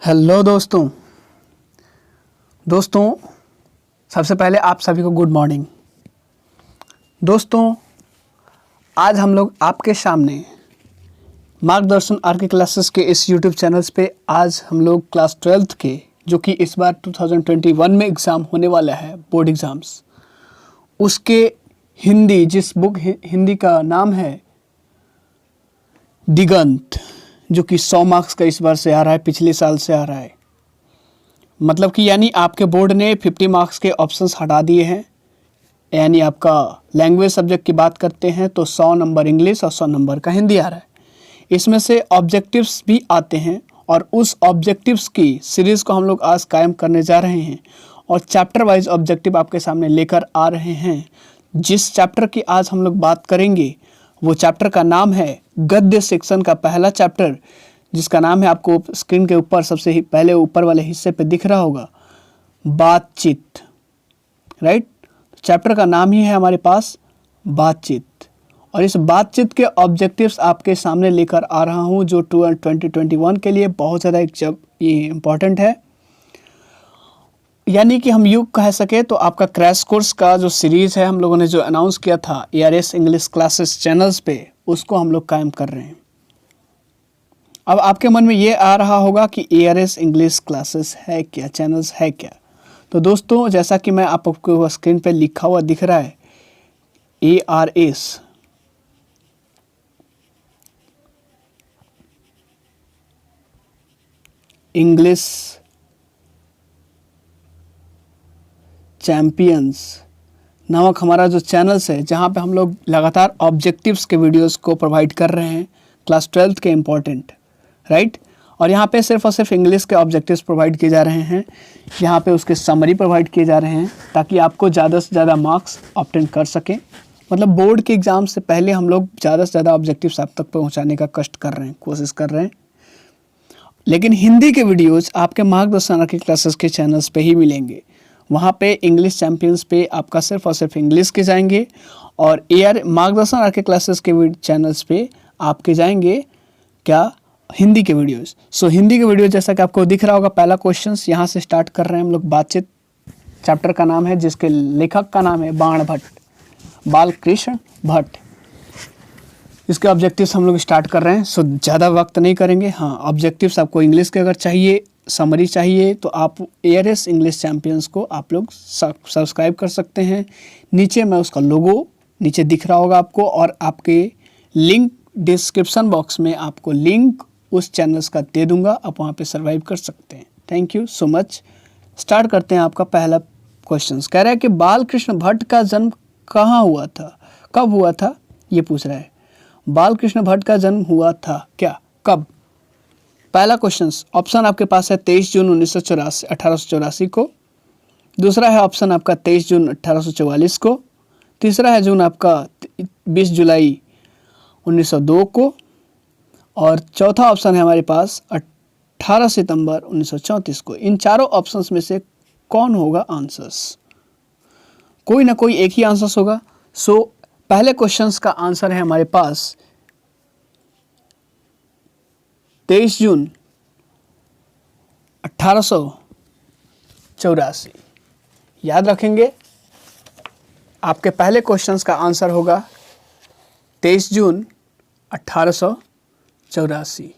Hello दोस्तों सबसे पहले आप सभी को गुड मॉर्निंग। दोस्तों आज हम लोग आपके सामने मार्गदर्शन आर के क्लासेस के इस यूट्यूब चैनल्स पे आज हम लोग क्लास 12th के जो कि इस बार 2021 में एग्ज़ाम होने वाला है बोर्ड एग्ज़ाम्स, उसके हिंदी जिस बुक हिंदी का नाम है दिगंत, जो कि 100 मार्क्स का इस बार से आ रहा है, पिछले साल से आ रहा है। मतलब कि यानी आपके बोर्ड ने 50 मार्क्स के ऑप्शंस हटा दिए हैं। यानी आपका लैंग्वेज सब्जेक्ट की बात करते हैं तो 100 नंबर इंग्लिश और 100 नंबर का हिंदी आ रहा है। इसमें से ऑब्जेक्टिव्स भी आते हैं और उस ऑब्जेक्टिव्स की सीरीज़ को हम लोग आज कायम करने जा रहे हैं और चैप्टर वाइज ऑब्जेक्टिव आपके सामने लेकर आ रहे हैं। जिस चैप्टर की आज हम लोग बात करेंगे वो चैप्टर का नाम है गद्य सेक्शन का पहला चैप्टर, जिसका नाम है आपको स्क्रीन के ऊपर सबसे ही पहले ऊपर वाले हिस्से पे दिख रहा होगा, बातचीत। राइट, चैप्टर का नाम ही है हमारे पास बातचीत और इस बातचीत के ऑब्जेक्टिव्स आपके सामने लेकर आ रहा हूँ जो 2021 के लिए बहुत ज़्यादा ये इम्पॉर्टेंट है। यानी कि हम यूँ कह सके तो आपका क्रैश कोर्स का जो सीरीज़ है हम लोगों ने जो अनाउंस किया था ARS इंग्लिश क्लासेस चैनल्स पे, उसको हम लोग कायम कर रहे हैं। अब आपके मन में ये आ रहा होगा कि ARS इंग्लिश क्लासेस है क्या, चैनल्स है क्या। तो दोस्तों जैसा कि मैं आपको स्क्रीन पे लिखा हुआ दिख रहा है ARS इंग्लिश चैम्पियंस नामक हमारा जो चैनल्स है, जहाँ पे हम लोग लगातार ऑब्जेक्टिव्स के वीडियोस को प्रोवाइड कर रहे हैं क्लास 12th के इम्पोर्टेंट। राइट, और यहाँ पे सिर्फ और सिर्फ इंग्लिश के ऑब्जेक्टिव्स प्रोवाइड किए जा रहे हैं, यहाँ पे उसके समरी प्रोवाइड किए जा रहे हैं ताकि आपको ज़्यादा से ज़्यादा मार्क्स ऑब्टेन कर सकें। मतलब बोर्ड के एग्ज़ाम से पहले हम लोग ज़्यादा से ज़्यादा ऑब्जेक्टिव्स आप तक पहुँचाने का कष्ट कर रहे हैं, कोशिश कर रहे हैं। लेकिन हिंदी के वीडियोज़ आपके मार्गदर्शन के क्लासेस के चैनल्स पर ही मिलेंगे। वहाँ पे इंग्लिश चैम्पियंस पे आपका सिर्फ और सिर्फ इंग्लिश के जाएंगे और मार्गदर्शन आर के क्लासेस के चैनल्स पे आपके जाएंगे क्या, हिंदी के वीडियोस। सो हिंदी के वीडियो जैसा कि आपको दिख रहा होगा, पहला क्वेश्चंस यहाँ से स्टार्ट कर रहे हैं हम लोग। बातचीत चैप्टर का नाम है जिसके लेखक का नाम है बाण भट्ट, बालकृष्ण भट्ट। इसके ऑब्जेक्टिव्स हम लोग स्टार्ट कर रहे हैं। सो ज़्यादा वक्त नहीं करेंगे। हाँ, ऑब्जेक्टिव्स आपको इंग्लिश के अगर चाहिए, समरी चाहिए तो आप ARS इंग्लिश चैम्पियंस को आप लोग सब्सक्राइब कर सकते हैं। नीचे मैं उसका लोगो नीचे दिख रहा होगा आपको और आपके लिंक डिस्क्रिप्शन बॉक्स में आपको लिंक उस चैनल्स का दे दूंगा, आप वहाँ पे सर्वाइव कर सकते हैं। Thank you so much. Start करते हैं। आपका पहला क्वेश्चन कह रहा है कि बालकृष्ण भट्ट का जन्म कहाँ हुआ था, कब हुआ था, ये पूछ रहा है। बालकृष्ण भट्ट का जन्म हुआ था क्या, कब? पहला क्वेश्चन ऑप्शन आपके पास है 23 जून 1884 को। दूसरा है ऑप्शन आपका 23 जून 1844 को। तीसरा है जून आपका 20 जुलाई 1902 को। और चौथा ऑप्शन है हमारे पास 18 सितंबर 1934 को। इन चारों ऑप्शंस में से कौन होगा आंसर्स? कोई ना कोई एक ही आंसर्स होगा। सो पहले क्वेश्चंस का आंसर है हमारे पास 23 जून 1884। याद रखेंगे, आपके पहले क्वेश्चंस का आंसर होगा 23 जून 1884।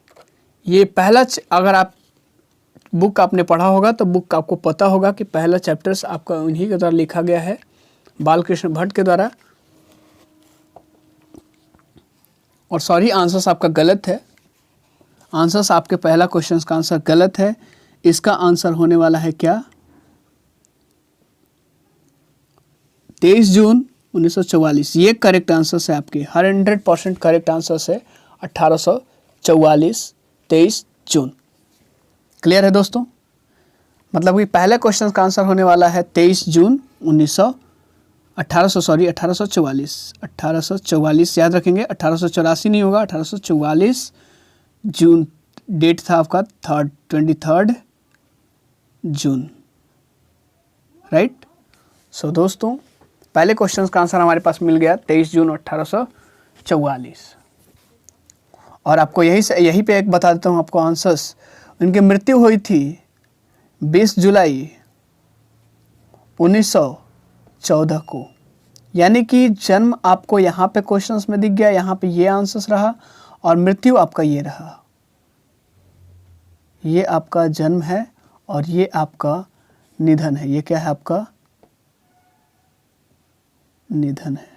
ये पहला, अगर आप बुक आपने पढ़ा होगा तो बुक आपको पता होगा कि पहला चैप्टर्स आपका उन्हीं के द्वारा लिखा गया है, बालकृष्ण भट्ट के द्वारा। और सॉरी, आंसर्स आपका गलत है। आंसर्स आपके पहला क्वेश्चन का आंसर गलत है। इसका आंसर होने वाला है क्या, 23 जून 1944। ये करेक्ट आंसर्स है आपके, 100% करेक्ट आंसर्स है 1844, 23 जून। क्लियर है दोस्तों? मतलब कि पहले क्वेश्चन का आंसर होने वाला है 23 जून 1844। याद रखेंगे, 1884 नहीं होगा, 1844 जून डेट था आपका 23 जून। राइट। सो दोस्तों पहले क्वेश्चन का आंसर हमारे पास मिल गया 23 जून 1844। और आपको यही पे एक बता देता हूँ आपको आंसर्स, इनकी मृत्यु हुई थी 20 जुलाई 1914 को। यानी कि जन्म आपको यहाँ पे क्वेश्चंस में दिख गया, यहाँ पे ये आंसर्स रहा, और मृत्यु आपका ये रहा। ये आपका जन्म है और ये आपका निधन है। ये क्या है? आपका निधन है,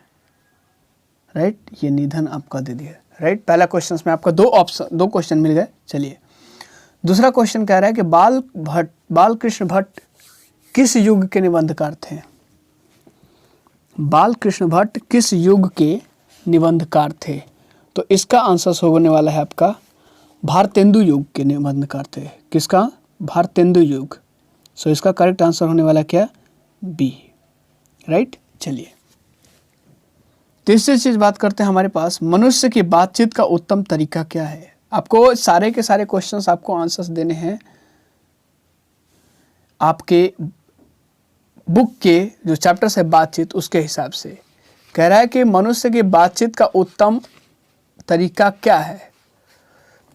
राइट। ये निधन आपका दे दिया, राइट। पहला क्वेश्चन में आपका दो क्वेश्चन मिल गए। चलिए दूसरा क्वेश्चन कह रहा है कि बालकृष्ण भट्ट किस युग के निबंधकार थे? बालकृष्ण भट्ट किस युग के निबंधकार थे? तो इसका आंसर होने वाला है आपका भारतेंदु युग के निबंधकार थे। किसका? भारतेंदु युग। सो इसका करेक्ट आंसर होने वाला क्या? B, right. चलिए तीसरी चीज बात करते हैं हमारे पास, मनुष्य की बातचीत का उत्तम तरीका क्या है? आपको सारे के सारे क्वेश्चंस आपको आंसर्स देने हैं आपके बुक के जो चैप्टर्स है बातचीत, उसके हिसाब से। कह रहा है कि मनुष्य की बातचीत का उत्तम तरीका क्या है?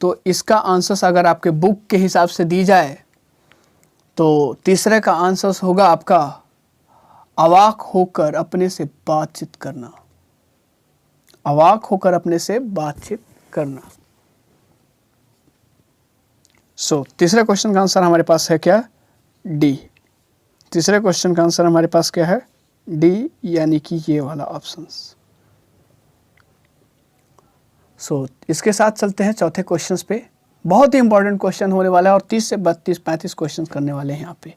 तो इसका आंसर्स अगर आपके बुक के हिसाब से दी जाए तो तीसरे का आंसर्स होगा आपका अवाक होकर अपने से बातचीत करना। अवाक होकर अपने से बातचीत करना। सो तीसरे क्वेश्चन का आंसर हमारे पास है क्या? डी। तीसरे क्वेश्चन का आंसर हमारे पास क्या है? डी, यानी कि ये वाला ऑप्शंस। सो इसके साथ चलते हैं चौथे क्वेश्चंस पे। बहुत ही इंपॉर्टेंट क्वेश्चन होने वाला है और 30 से 32-35 क्वेश्चन करने वाले हैं यहाँ पे।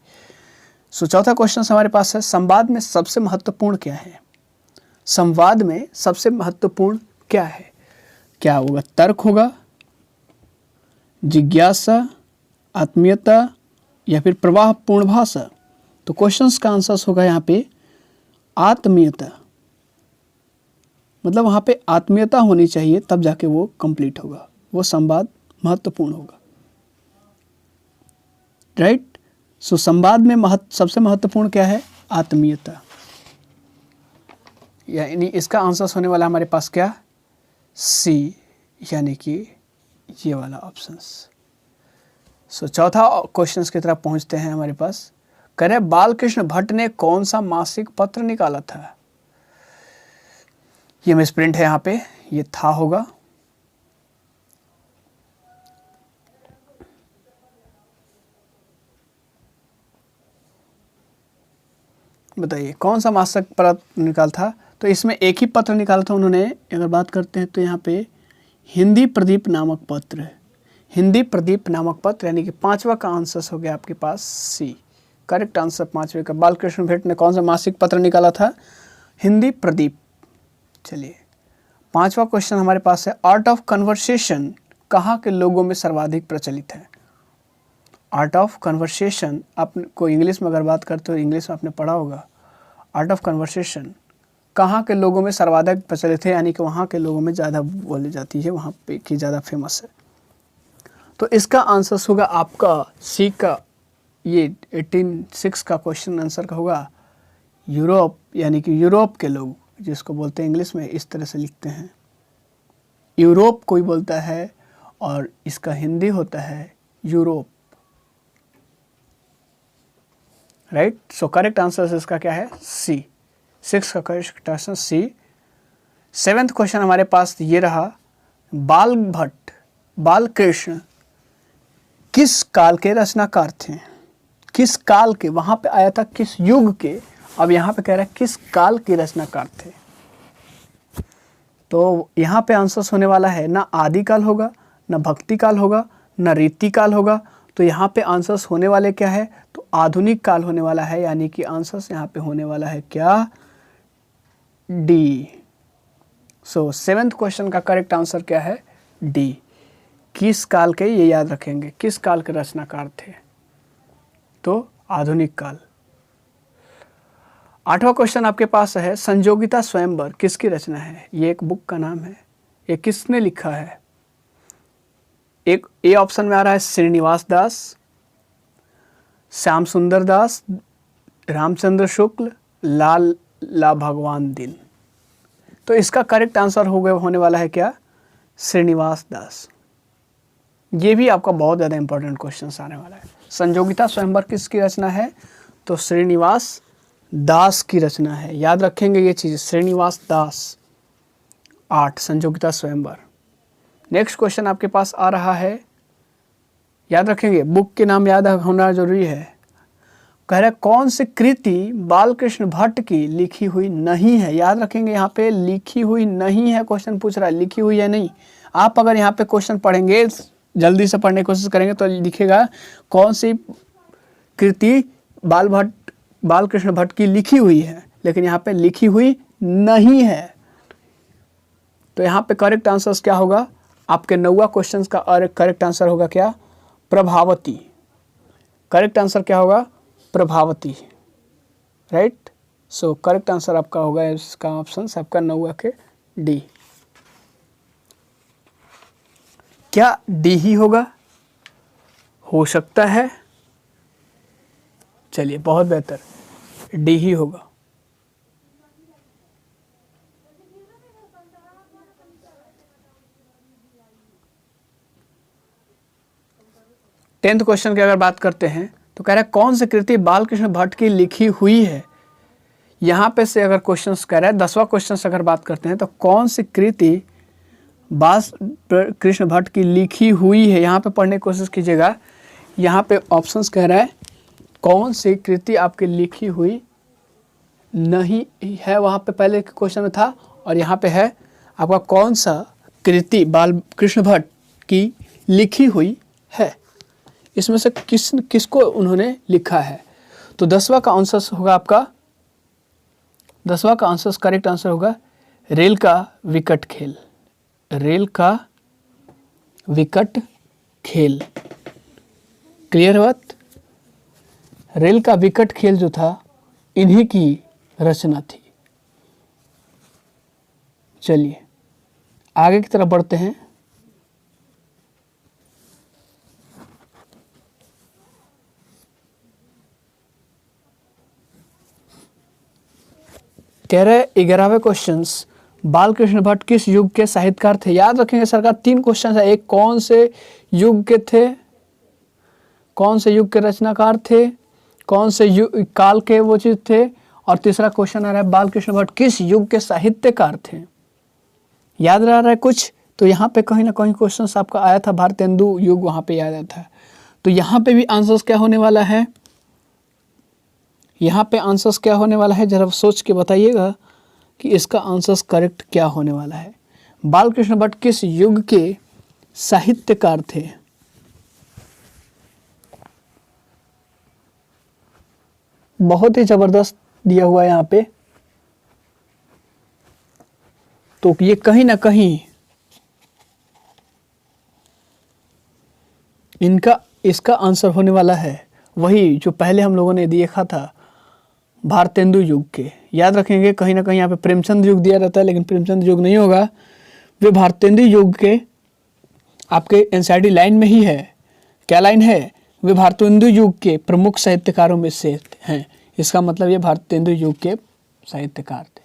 सो चौथा क्वेश्चन हमारे पास है, संवाद में सबसे महत्वपूर्ण क्या है? संवाद में सबसे महत्वपूर्ण क्या है? क्या होगा? तर्क होगा, जिज्ञासा, आत्मीयता, या फिर प्रवाहपूर्ण भाषा? तो क्वेश्चंस का आंसर होगा यहाँ पे आत्मीयता। मतलब वहाँ पे आत्मीयता होनी चाहिए, तब जाके वो कंप्लीट होगा, वो संवाद महत्वपूर्ण होगा, राइट। सो संवाद में सबसे महत्वपूर्ण क्या है? आत्मीयता। यानी इसका आंसर होने वाला हमारे पास क्या? सी, यानी कि ये वाला ऑप्शंस। सो चौथा क्वेश्चंस की तरफ पहुंचते हैं हमारे पास। कह रहे बालकृष्ण भट्ट ने कौन सा मासिक पत्र निकाला था? ये मिसप्रिंट है यहाँ पे, ये था होगा। बताइए कौन सा मासिक पत्र निकाला था? तो इसमें एक ही पत्र निकाला था उन्होंने। अगर बात करते हैं तो यहाँ पे हिंदी प्रदीप नामक पत्र, हिंदी प्रदीप नामक पत्र, यानी कि पांचवा का आंसर हो गया आपके पास सी। करेक्ट आंसर पांचवे का। बालकृष्ण भट्ट ने कौन सा मासिक पत्र निकाला था? हिंदी प्रदीप। चलिए पांचवा क्वेश्चन हमारे पास है, आर्ट ऑफ कन्वर्सेशन कहाँ के लोगों में सर्वाधिक प्रचलित है? आर्ट ऑफ कन्वर्सेशन आपको इंग्लिश में अगर बात करते हो, इंग्लिश में आपने पढ़ा होगा। आर्ट ऑफ कन्वर्सेशन कहाँ के लोगों में सर्वाधिक प्रचलित है, यानी कि वहाँ के लोगों में ज़्यादा बोली जाती है, वहाँ पे की ज़्यादा फेमस है। तो इसका आंसर होगा आपका सी का, ये 18/6 का क्वेश्चन आंसर का होगा यूरोप, यानी कि यूरोप के लोग, जिसको बोलते हैं इंग्लिश में इस तरह से लिखते हैं, यूरोप कोई बोलता है, और इसका हिंदी होता है Europe, right. So correct answer इसका क्या है? सी। 6 का correct answer C. 7th question हमारे पास ये रहा, बालकृष्ण किस काल के रचनाकार थे? किस काल के? वहां पे आया था किस युग के, अब यहाँ पे कह रहा है किस काल के रचनाकार थे। तो यहाँ पे आंसर होने वाला है ना आदिकाल होगा, ना भक्ति काल होगा, ना रीति काल होगा। तो यहाँ पे आंसर्स होने वाले क्या है? तो आधुनिक काल होने वाला है, यानी कि आंसर्स यहाँ पे होने वाला है क्या? डी। सो 7th क्वेश्चन का करेक्ट आंसर क्या है? डी। किस काल के, ये याद रखेंगे, किस काल के रचनाकार थे? तो आधुनिक काल। 8वां क्वेश्चन आपके पास है, संजोगिता स्वयंवर किसकी रचना है? ये एक बुक का नाम है, ये किसने लिखा है? एक ए ऑप्शन में आ रहा है श्रीनिवास दास, श्याम सुंदर दास, रामचंद्र शुक्ल, लाला भगवान दिन। तो इसका करेक्ट आंसर होने वाला है क्या? श्रीनिवास दास। ये भी आपका बहुत ज़्यादा इंपॉर्टेंट क्वेश्चन आने वाला है। संयोगिता स्वयंवर किसकी रचना है? तो श्रीनिवास दास की रचना है। याद रखेंगे ये चीज़, श्रीनिवास दास। 8 संयोगिता स्वयंवर। नेक्स्ट क्वेश्चन आपके पास आ रहा है, याद रखेंगे, बुक के नाम याद होना जरूरी है। कह रहा है कौन सी कृति बालकृष्ण भट्ट की लिखी हुई नहीं है? याद रखेंगे यहाँ पे लिखी हुई नहीं है क्वेश्चन पूछ रहा है, लिखी हुई है नहीं। आप अगर यहाँ पे क्वेश्चन पढ़ेंगे, जल्दी से पढ़ने की कोशिश करेंगे तो लिखेगा कौन सी कृति बालकृष्ण भट्ट की लिखी हुई है, लेकिन यहाँ पे लिखी हुई नहीं है। तो यहाँ पे करेक्ट आंसर क्या होगा? आपके 9वां क्वेश्चन का करेक्ट आंसर होगा क्या? प्रभावती। करेक्ट आंसर क्या होगा? Prabhavati. Right. So correct answer आपका होगा इसका ऑप्शन आपका 9 के डी। क्या डी ही होगा? हो सकता है। चलिए बहुत बेहतर, डी ही होगा। टेंथ क्वेश्चन की अगर बात करते हैं तो कह रहा है कौन सी कृति बालकृष्ण भट्ट की लिखी हुई है? यहाँ पे से अगर क्वेश्चन कह रहा है 10वां क्वेश्चन से अगर बात करते हैं तो कौन सी कृति बालकृष्ण भट्ट की लिखी हुई है? यहाँ पे पढ़ने की कोशिश कीजिएगा। यहाँ पे ऑप्शंस कह रहा है कौन सी कृति आपकी लिखी हुई नहीं है, वहाँ पे पहले क्वेश्चन में था, और यहाँ पे है आपका कौन सा कृति बालकृष्ण भट्ट की लिखी हुई है, इसमें से किसको उन्होंने लिखा है। तो 10वां का आंसर होगा आपका, 10वां का आंसर करेक्ट आंसर होगा रेल का विकट खेल। रेल का विकट खेल। क्लियर बात? रेल का विकट खेल जो था इन्हीं की रचना थी। चलिए आगे की तरफ बढ़ते हैं। कह रहे 11वें क्वेश्चन, बालकृष्ण भट्ट किस युग के साहित्यकार थे? याद रखेंगे सरकार 3 क्वेश्चन है, एक कौन से युग के थे, कौन से युग के रचनाकार थे, कौन से काल के वो चीज थे, और तीसरा क्वेश्चन आ रहा है बालकृष्ण भट्ट किस युग के साहित्यकार थे। याद रह रहा है कुछ? तो यहाँ पे कहीं ना कहीं क्वेश्चन आपका आया था, भारतेंदु युग वहाँ पे याद आया था। तो यहाँ पे भी आंसर्स क्या होने वाला है? यहाँ पे आंसर्स क्या होने वाला है, जरा सोच के बताइएगा कि इसका आंसर्स करेक्ट क्या होने वाला है। बालकृष्ण भट्ट किस युग के साहित्यकार थे? बहुत ही जबरदस्त दिया हुआ है यहाँ पे। तो ये कहीं ना कहीं इसका आंसर होने वाला है वही जो पहले हम लोगों ने देखा था, भारतेंदु युग के। याद रखेंगे कहीं ना कहीं यहाँ पे प्रेमचंद युग दिया रहता है, लेकिन प्रेमचंद युग नहीं होगा, वे भारतेंदु युग के आपके एनसीईआरटी लाइन में ही है। क्या लाइन है? वे भारतेंदु युग के प्रमुख साहित्यकारों में से हैं। इसका मतलब ये भारतेंदु युग के साहित्यकार थे।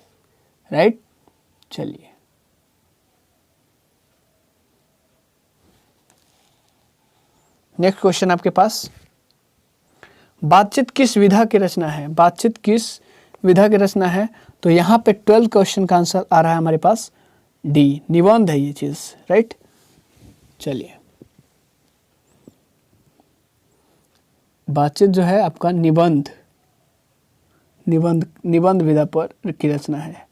राइट। चलिए नेक्स्ट क्वेश्चन आपके पास, बातचीत किस विधा की रचना है? बातचीत किस विधा की रचना है? तो यहाँ पे 12 क्वेश्चन का आंसर आ रहा है हमारे पास डी, निबंध है ये चीज। राइट। चलिए बातचीत जो है आपका निबंध विधा पर की रचना है।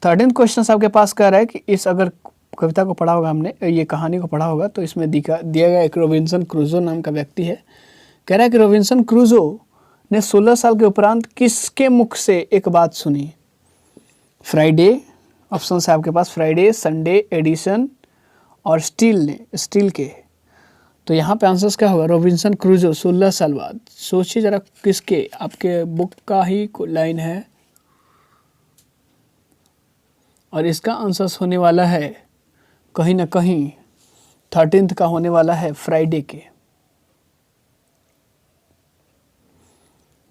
13 क्वेश्चन आपके पास कह रहा है कि इस अगर कविता को पढ़ा होगा हमने, ये कहानी को पढ़ा होगा, तो इसमें दिया गया एक रॉबिन्सन क्रूजो नाम का व्यक्ति है। कह रहा है कि रॉबिन्सन क्रूजो ने 16 साल के उपरांत किसके मुख से एक बात सुनी? फ्राइडे, ऑप्शन है आपके पास फ्राइडे, संडे, एडिसन और स्टील के। तो यहाँ पे आंसर क्या होगा? रॉबिन्सन क्रूजो 16 साल बाद। सोचिए जरा किसके, आपके बुक का ही लाइन है, और इसका आंसर होने वाला है कहीं ना कहीं 13th का होने वाला है फ्राइडे के।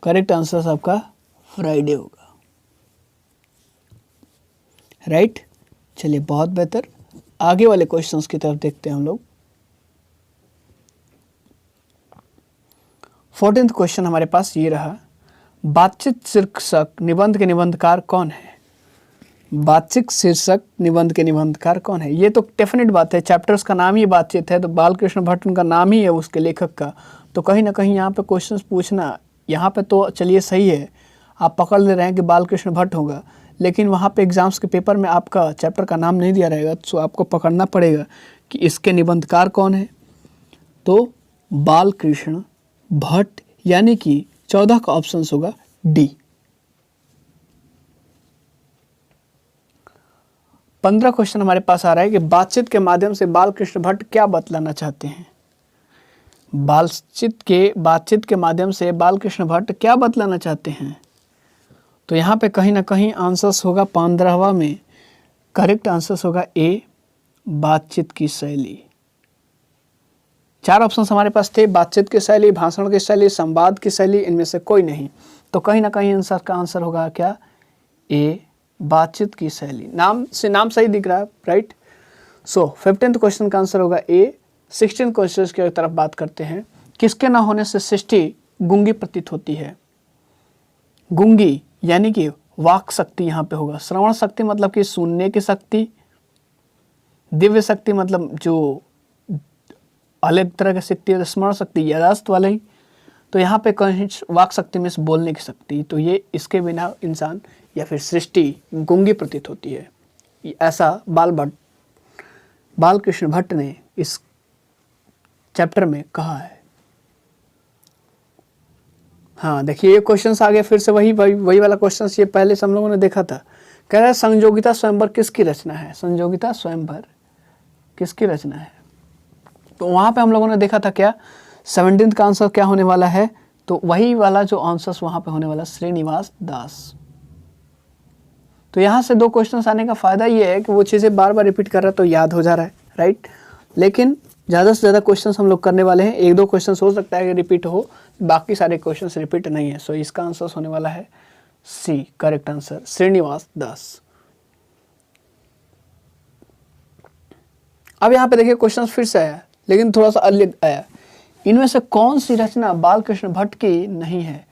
करेक्ट आंसर आपका फ्राइडे होगा। राइट। चलिए बहुत बेहतर, आगे वाले क्वेश्चंस की तरफ देखते हैं हम लोग। 14th क्वेश्चन हमारे पास ये रहा, बातचीत शीर्षक निबंध के निबंधकार कौन है? बातचीत शीर्षक निबंध के निबंधकार कौन है? ये तो डेफिनेट बात है, चैप्टर्स का नाम ही बातचीत है, तो बालकृष्ण भट्ट उनका नाम ही है उसके लेखक का, तो कहीं ना कहीं यहाँ पे क्वेश्चंस पूछना, यहाँ पे तो चलिए सही है, आप पकड़ ले रहे हैं कि बालकृष्ण भट्ट होगा, लेकिन वहाँ पे एग्जाम्स के पेपर में आपका चैप्टर का नाम नहीं दिया रहेगा, तो आपको पकड़ना पड़ेगा कि इसके निबंधकार कौन है। तो बालकृष्ण भट्ट, यानी कि 14 का ऑप्शन होगा डी। 15 क्वेश्चन हमारे पास आ रहा है कि बातचीत के माध्यम से बालकृष्ण भट्ट क्या बतलाना चाहते हैं? बातचीत के माध्यम से बालकृष्ण भट्ट क्या बतलाना चाहते हैं? तो यहाँ पे कहीं ना कहीं आंसर्स होगा 15वां में, करेक्ट आंसर्स होगा ए, बातचीत की शैली। 4 ऑप्शंस हमारे पास थे, बातचीत की शैली, भाषण की शैली, संवाद की शैली, इनमें से कोई नहीं, तो कहीं ना कहीं आंसर का आंसर होगा क्या? ए, बातचीत की शैली। नाम सही दिख रहा है, राइट। सो 15th क्वेश्चन का आंसर होगा ए। 16th क्वेश्चन की तरफ बात करते हैं, किसके न होने से सृष्टि गूंगी प्रतीत होती है? गूंगी यानी कि वाक शक्ति यहाँ पे होगा, श्रवण शक्ति मतलब कि सुनने की शक्ति, दिव्य शक्ति मतलब जो अलग तरह की शक्ति है, स्मरण शक्ति यादाश्त वाला ही, तो यहाँ पे कहीं वाक शक्ति में बोलने की शक्ति, तो ये इसके बिना इंसान या फिर सृष्टि गूंगी प्रतीत होती है, ऐसा बालकृष्ण भट्ट ने इस चैप्टर में कहा है। हाँ देखिए, ये क्वेश्चंस आ गए फिर से, वही वाला क्वेश्चंस, ये पहले से हम लोगों ने देखा था। कह रहा है संयोगिता स्वयंवर किसकी रचना है? संयोगिता स्वयंवर किसकी रचना है? तो वहाँ पे हम लोगों ने देखा था क्या, 17th का आंसर क्या होने वाला है? तो वही वाला जो आंसर्स वहाँ पे होने वाला, श्रीनिवास दास। तो यहाँ से 2 क्वेश्चंस आने का फ़ायदा ये है कि वो चीज़ें बार बार रिपीट कर रहा है तो याद हो जा रहा है, राइट। लेकिन ज़्यादा से ज़्यादा क्वेश्चंस हम लोग करने वाले हैं, 1-2 क्वेश्चंस हो सकता है कि रिपीट हो, बाकी सारे क्वेश्चंस रिपीट नहीं है। सो इसका आंसर होने वाला है सी, करेक्ट आंसर श्रीनिवास दास। अब यहाँ पे देखिए क्वेश्चंस फिर से आया, लेकिन थोड़ा सा अलग आया। इनमें से कौन सी रचना बालकृष्ण भट्ट की नहीं है?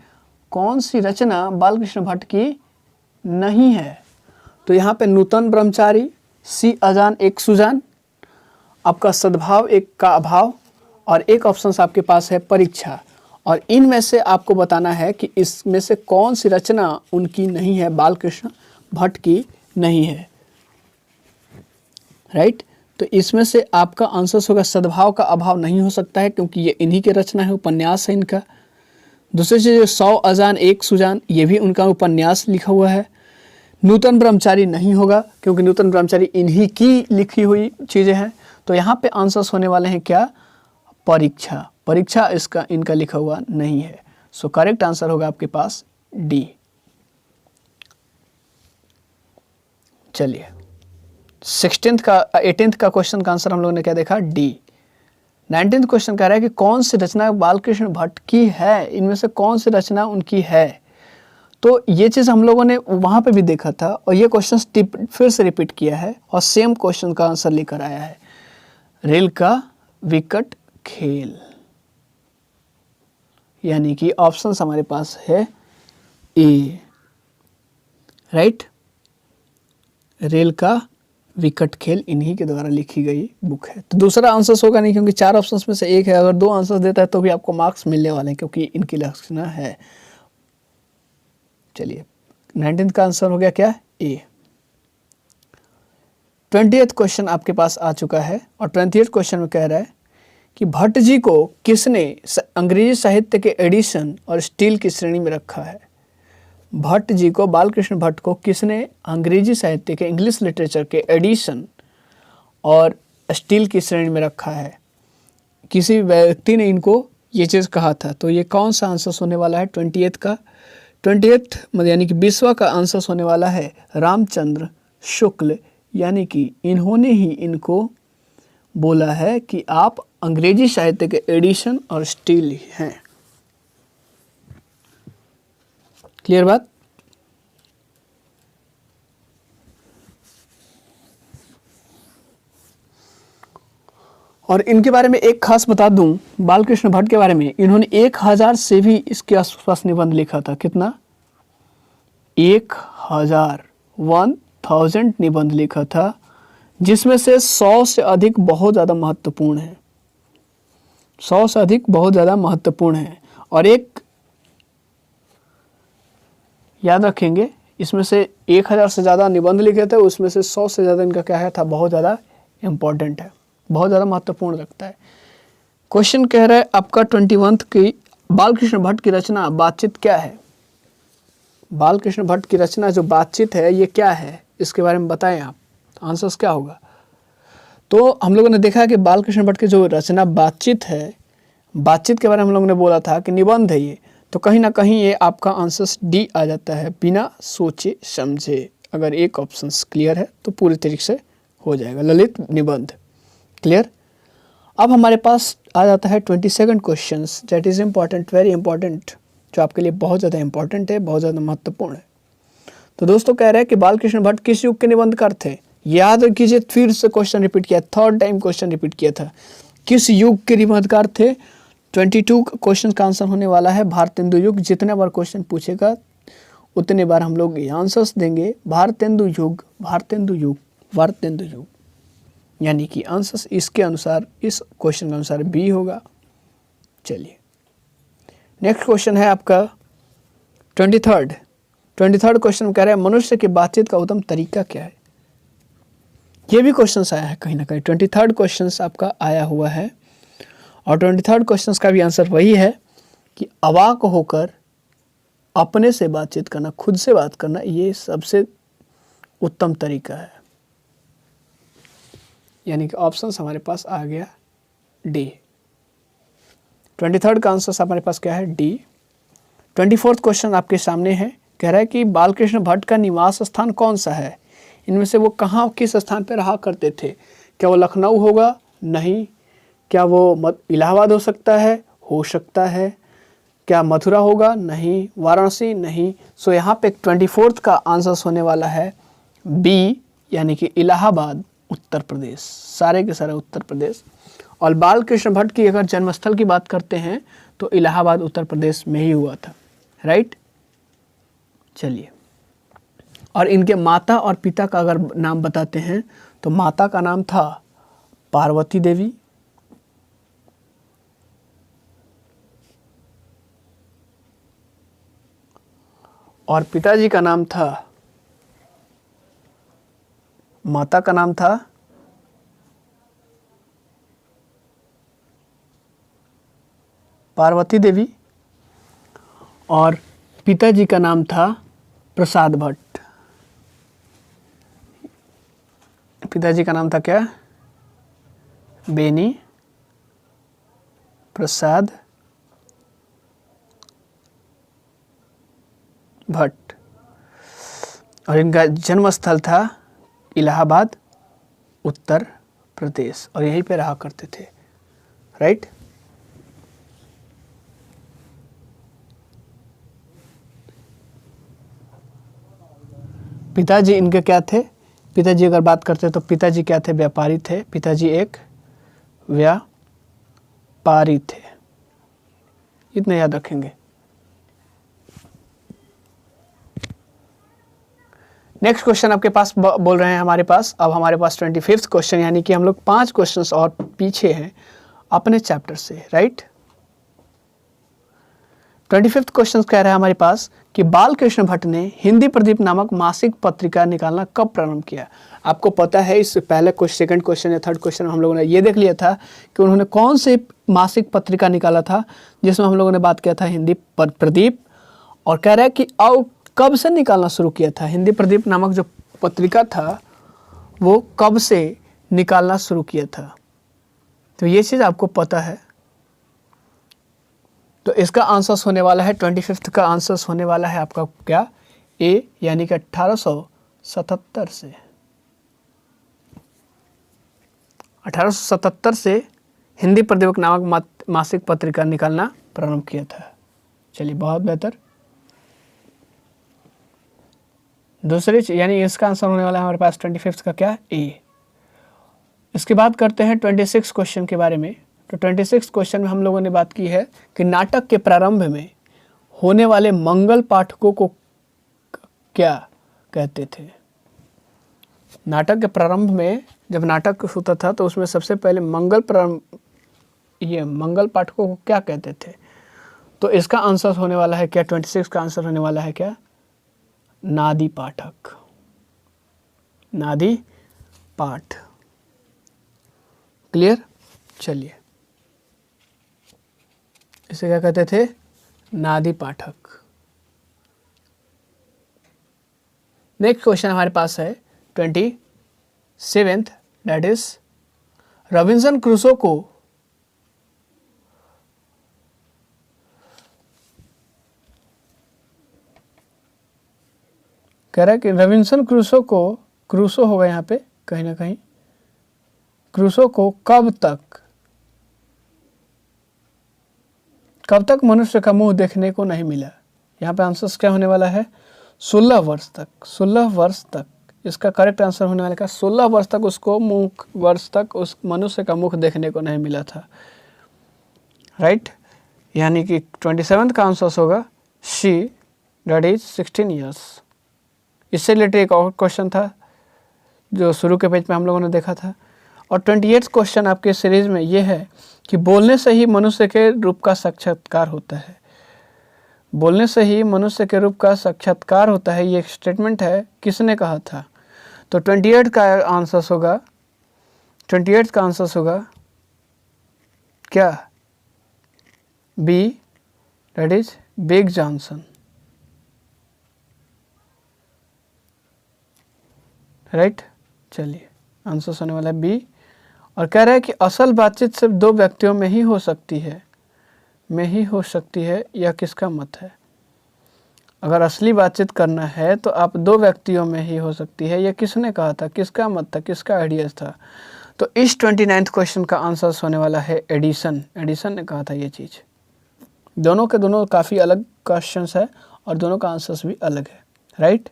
कौन सी रचना बालकृष्ण भट्ट की नहीं है? तो यहाँ पे नूतन ब्रह्मचारी, सी अजान एक सुजान, आपका सद्भाव एक का अभाव, और एक ऑप्शन आपके पास है परीक्षा। और इनमें से आपको बताना है कि इसमें से कौन सी रचना उनकी नहीं है, बालकृष्ण भट्ट की नहीं है, राइट। तो इसमें से आपका आंसर होगा सद्भाव का अभाव नहीं हो सकता है, क्योंकि ये इन्हीं की रचना है, उपन्यास है इनका। दूसरी चीज़ 100 अजान एक सुजान, ये भी उनका उपन्यास लिखा हुआ है। नूतन ब्रह्मचारी नहीं होगा, क्योंकि नूतन ब्रह्मचारी इन्हीं की लिखी हुई चीज़ें हैं। तो यहाँ पे आंसर्स होने वाले हैं क्या? परीक्षा। परीक्षा इसका इनका लिखा हुआ नहीं है। सो करेक्ट आंसर होगा आपके पास डी। चलिए 18th का क्वेश्चन का आंसर हम लोगों ने क्या देखा? डी। 19th क्वेश्चन कह रहा है कि कौन सी रचना बालकृष्ण भट्ट की है, इनमें से कौन सी रचना उनकी है? तो ये चीज़ हम लोगों ने वहाँ पे भी देखा था, और ये क्वेश्चन फिर से रिपीट किया है और सेम क्वेश्चन का आंसर लेकर आया है। रेल का विकट खेल, यानी कि ऑप्शन हमारे पास है ए, राइट। रेल का विकट खेल इन्हीं के द्वारा लिखी गई बुक है। तो दूसरा आंसर होगा नहीं, क्योंकि 4 ऑप्शंस में से एक है। अगर 2 आंसर देता है तो भी आपको मार्क्स मिलने वाले हैं, क्योंकि इनकी रचना है। चलिए 19th का आंसर हो गया क्या? ए। 20th क्वेश्चन आपके पास आ चुका है, और 20th क्वेश्चन में कह रहा है कि भट्ट जी को किसने अंग्रेजी साहित्य के एडिशन और स्टील की श्रेणी में रखा है? भट्ट जी को, बालकृष्ण भट्ट को किसने अंग्रेजी साहित्य के, इंग्लिश लिटरेचर के एडिशन और स्टील की श्रेणी में रखा है? किसी व्यक्ति ने इनको ये चीज़ कहा था। तो ये कौन सा आंसर होने वाला है 20th का? 20th यानी कि 20वां का आंसर होने वाला है रामचंद्र शुक्ल, यानी कि इन्होंने ही इनको बोला है कि आप अंग्रेजी साहित्य के एडिशन और स्टील हैं। क्लियर बात? और इनके बारे में एक खास बता दूं, बालकृष्ण भट्ट के बारे में, इन्होंने 1000 से भी इसके आसपास निबंध लिखा था। कितना? 1000 निबंध लिखा था, जिसमें से 100 से अधिक बहुत ज़्यादा महत्वपूर्ण है। 100 से अधिक बहुत ज़्यादा महत्वपूर्ण है। और एक याद रखेंगे, इसमें से 1000 से ज़्यादा निबंध लिखे थे, उसमें से 100 से ज़्यादा इनका क्या है था, बहुत ज़्यादा इम्पोर्टेंट है, बहुत ज़्यादा महत्वपूर्ण रखता है। क्वेश्चन कह रहा है आपका 21 की, बालकृष्ण भट्ट की रचना बातचीत क्या है? बालकृष्ण भट्ट की रचना जो बातचीत है ये क्या है, इसके बारे में बताएं आप, आंसर्स क्या होगा। तो हम लोगों ने देखा कि बालकृष्ण भट्ट की जो रचना बातचीत है, बातचीत के बारे में हम लोगों ने बोला था कि निबंध है ये, तो कहीं ना कहीं ये आपका आंसर डी आ जाता है, बिना सोचे समझे। अगर एक ऑप्शन क्लियर है तो पूरी तरीके से हो जाएगा, ललित निबंध। क्लियर। अब हमारे पास आ जाता है 22nd question, that is important, very important, जो आपके लिए बहुत ज़्यादा इंपॉर्टेंट है, बहुत ज़्यादा महत्वपूर्ण है। तो दोस्तों कह रहे हैं कि बालकृष्ण भट्ट किस युग के निबंधकार थे? याद कीजिए, फिर से क्वेश्चन रिपीट किया, थर्ड टाइम क्वेश्चन रिपीट किया था। किस युग के निबंधकार थे? 22 क्वेश्चन का आंसर होने वाला है भारतेंदु युग। जितने बार क्वेश्चन पूछेगा उतने बार हम लोग ये आंसर्स देंगे, भारतेंदु युग, भारतेंदु युग, भारतेंदु युग। यानी कि आंसर्स इसके अनुसार, इस क्वेश्चन के अनुसार बी होगा। चलिए नेक्स्ट क्वेश्चन है आपका 23rd क्वेश्चन कह रहा है मनुष्य की बातचीत का उत्तम तरीका क्या है? ये भी क्वेश्चन आया है कहीं ना कहीं, 23rd क्वेश्चन आपका आया हुआ है। और 23rd क्वेश्चन का भी आंसर वही है कि अवाक होकर अपने से बातचीत करना, खुद से बात करना, ये सबसे उत्तम तरीका है। यानी कि ऑप्शंस हमारे पास आ गया डी। 23rd का आंसर हमारे पास क्या है? डी। 24th क्वेश्चन आपके सामने है, कह रहा है कि बालकृष्ण भट्ट का निवास स्थान कौन सा है? इनमें से वो कहाँ, किस स्थान पर रहा करते थे? क्या वो लखनऊ होगा? नहीं। क्या वो इलाहाबाद हो सकता है? हो सकता है। क्या मथुरा होगा? नहीं। वाराणसी? नहीं। सो यहाँ पे 24th का आंसर होने वाला है बी, यानी कि इलाहाबाद, उत्तर प्रदेश, सारे के सारे उत्तर प्रदेश। और बालकृष्ण भट्ट की अगर जन्मस्थल की बात करते हैं तो इलाहाबाद उत्तर प्रदेश में ही हुआ था, राइट। चलिए, और इनके माता और पिता का अगर नाम बताते हैं तो माता का नाम था पार्वती देवी, और पिताजी का नाम था, माता का नाम था पार्वती देवी और पिताजी का नाम था प्रसाद भट्ट। पिताजी का नाम था क्या? बेनी प्रसाद भट्ट। और इनका जन्म स्थल था इलाहाबाद, उत्तर प्रदेश, और यहीं पे रहा करते थे, राइट। पिताजी इनके क्या थे? पिताजी अगर बात करते तो पिताजी क्या थे? व्यापारी थे। पिताजी एक व्यापारी थे, इतना याद रखेंगे। नेक्स्ट क्वेश्चन आपके पास बोल रहे हैं हमारे पास, अब हमारे पास 25th क्वेश्चन, यानी कि हम लोग 5 क्वेश्चंस और पीछे हैं अपने चैप्टर से, राइट। 25th क्वेश्चन कह रहा है हमारे पास कि बालकृष्ण भट्ट ने हिंदी प्रदीप नामक मासिक पत्रिका निकालना कब प्रारंभ किया? आपको पता है, इससे पहले सेकंड क्वेश्चन या थर्ड क्वेश्चन में हम लोगों ने ये देख लिया था कि उन्होंने कौन से मासिक पत्रिका निकाला था, जिसमें हम लोगों ने बात किया था हिंदी प्रदीप। और कह रहा है कि अब कब से निकालना शुरू किया था? हिंदी प्रदीप नामक जो पत्रिका था वो कब से निकालना शुरू किया था? तो ये चीज़ आपको पता है। तो इसका आंसर्स होने वाला है 25th का आंसर्स होने वाला है आपका क्या? ए, यानी कि 1877 से। 1877 से हिंदी प्रदीप नामक मासिक पत्रिका निकालना प्रारंभ किया था। चलिए, बहुत बेहतर। दूसरी यानी इसका आंसर होने वाला है हमारे पास 25th का क्या? ए। इसके बाद करते हैं 26 क्वेश्चन के बारे में। तो 26 क्वेश्चन में हम लोगों ने बात की है कि नाटक के प्रारंभ में होने वाले मंगल पाठकों को क्या कहते थे। नाटक के प्रारंभ में जब नाटक होता था तो उसमें सबसे पहले मंगल पाठकों को क्या कहते थे। तो इसका आंसर होने वाला है क्या, 26 का आंसर होने वाला है क्या, नादी पाठक, नादी पाठ। क्लियर। चलिए, इसे क्या कहते थे, नादी पाठक। नेक्स्ट क्वेश्चन हमारे पास है 27th, that is Robinson Crusoe को कह रहा है कि रॉबिन्सन क्रूसो को, क्रूसो होगा यहाँ पे कहीं ना कहीं, क्रूसो को कब तक मनुष्य का मुंह देखने को नहीं मिला। यहाँ पे आंसर क्या होने वाला है, 16 वर्ष तक। 16 वर्ष तक इसका करेक्ट आंसर होने वाला है, 16 वर्ष तक उसको उस मनुष्य का मुख देखने को नहीं मिला था। राइट, यानी कि 27 का आंसर होगा शी, दैट इज 16 ईयर्स। इससे रिलेटेड एक और क्वेश्चन था जो शुरू के पेज में हम लोगों ने देखा था। और 28 क्वेश्चन आपके सीरीज में ये है कि बोलने से ही मनुष्य के रूप का साक्षात्कार होता है। बोलने से ही मनुष्य के रूप का साक्षात्कार होता है, ये एक स्टेटमेंट है, किसने कहा था। तो 28 का आंसर होगा, 28 का आंसर होगा क्या, B, that is Big Johnson. Right, चलिए आंसर होने वाला है बी। और कह रहा है कि असल बातचीत सिर्फ दो व्यक्तियों में ही हो सकती है, यह किसका मत है। अगर असली बातचीत करना है तो आप दो व्यक्तियों में ही हो सकती है, यह किसने कहा था, किसका मत था, किसका आइडियाज था। तो इस 29th क्वेश्चन का आंसर होने वाला है एडिसन। एडिसन ने कहा था ये चीज़। दोनों के दोनों काफ़ी अलग क्वेश्चंस है और दोनों का आंसर्स भी अलग है। राइट,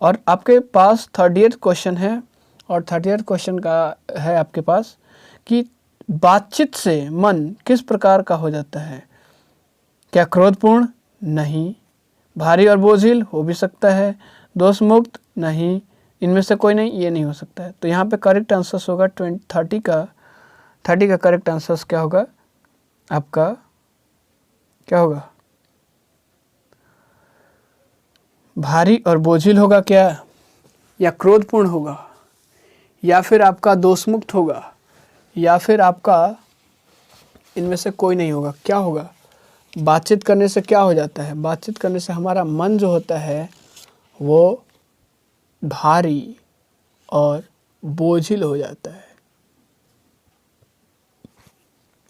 और आपके पास 38 क्वेश्चन है और 38 क्वेश्चन का है आपके पास कि बातचीत से मन किस प्रकार का हो जाता है। क्या क्रोधपूर्ण, नहीं। भारी और बोझिल, हो भी सकता है। दोष मुक्त, नहीं। इनमें से कोई नहीं, ये नहीं हो सकता है। तो यहाँ पे करेक्ट आंसर होगा 30 का करेक्ट आंसर क्या होगा आपका, क्या होगा, भारी और बोझिल होगा क्या, या क्रोधपूर्ण होगा, या फिर आपका दोषमुक्त होगा, या फिर आपका इनमें से कोई नहीं होगा। क्या होगा, बातचीत करने से क्या हो जाता है, बातचीत करने से हमारा मन जो होता है वो भारी और बोझिल हो जाता है।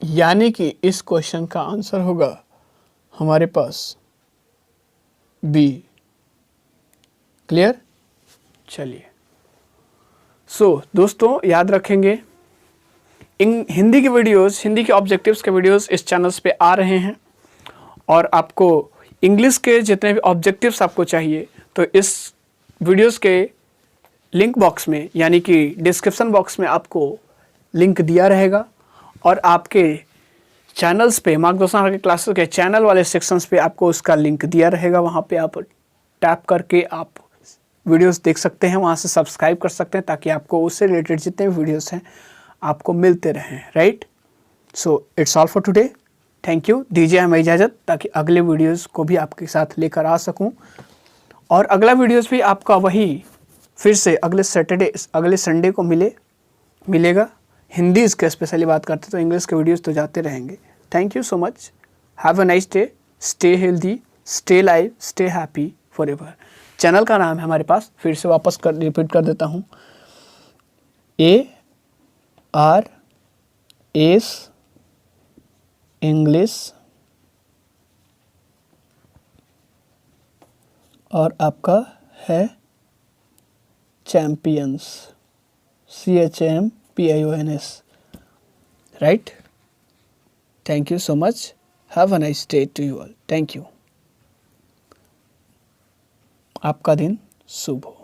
यानी कि इस क्वेश्चन का आंसर होगा हमारे पास बी। क्लियर। चलिए, दोस्तों याद रखेंगे, हिंदी की वीडियोस, हिंदी के ऑब्जेक्टिव्स के वीडियोस इस चैनल्स पे आ रहे हैं। और आपको इंग्लिश के जितने भी ऑब्जेक्टिव्स आपको चाहिए तो इस वीडियोस के लिंक बॉक्स में, यानी कि डिस्क्रिप्शन बॉक्स में आपको लिंक दिया रहेगा। और आपके चैनल्स पे, मार्गदर्शन के क्लासेस के चैनल वाले सेक्शंस पे आपको उसका लिंक दिया रहेगा। वहाँ पे आप टैप करके आप वीडियोस देख सकते हैं, वहाँ से सब्सक्राइब कर सकते हैं ताकि आपको उससे रिलेटेड जितने भी वीडियोस हैं आपको मिलते रहें। Right, so it's all for today. Thank you. दीजिए हमें इजाज़त ताकि अगले वीडियोस को भी आपके साथ लेकर आ सकूं। और अगला वीडियोस भी आपका वही फिर से अगले संडे को मिलेगा। हिंदी इसके स्पेशली बात करते तो इंग्लिश के वीडियोस तो जाते रहेंगे। Thank you so much. Have a nice day. Stay healthy, stay live, stay happy forever. Channel का नाम है हमारे पास, फिर से वापस रिपीट कर देता हूँ, ARS इंग्लिश, और आपका है champions, CHAMPIONS। Right, thank you so much. Have a nice day to you all. Thank you. आपका दिन शुभ हो।